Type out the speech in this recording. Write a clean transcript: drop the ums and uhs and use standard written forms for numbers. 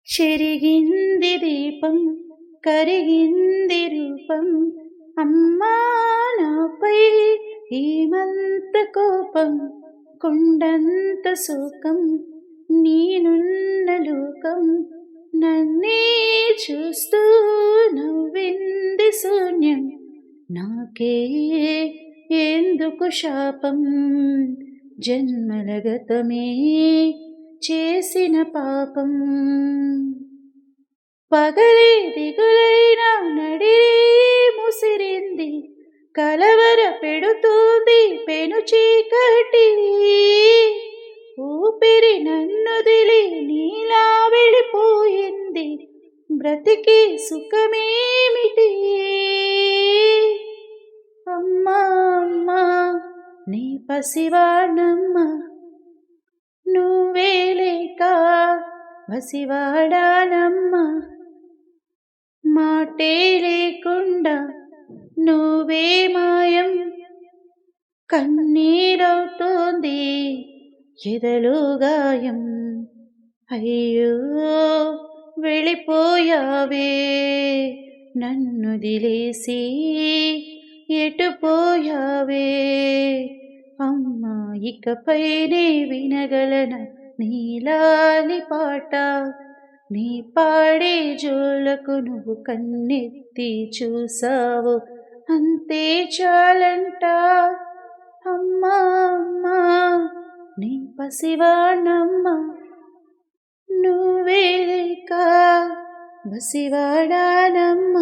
చెరిగింది దీపం కరిగింది రూపం అమ్మా నాపై ఏమంత కోపం కొండంత శోకం నేనున్న లోకం నన్నే చూస్తూ నవ్వింది శూన్యం నాకే ఎందుకు శాపం జన్మల గతమే చేసిన పాపం పగలే దిగులైన నడిరే ముసిరింది కలవర పెడుతుంది పెను చీకటి ఊపిరి నన్నుదిలి నీలా వెళ్ళిపోయింది బ్రతికి సుఖమేమిటి అమ్మా అమ్మా నీ పసివాణమ్మ నువ్వే లేక పసివాడానమ్మా మాటే లేకుండా నువ్వే మాయం కన్నీరవుతోంది ఎదలో గాయం అయ్యో వెళ్ళిపోయావే నన్ను దిలేసి ఎటు పోయావే అమ్మా ఇకపైనే వినగలన నీలాలి పాట నీ పాడే జోలకు నువ్వు కన్నెత్తి చూసావు అంతే చాలంట అమ్మా అమ్మా నీ పసివాణమ్మ నువ్వే లేక బసివాడానమ్మ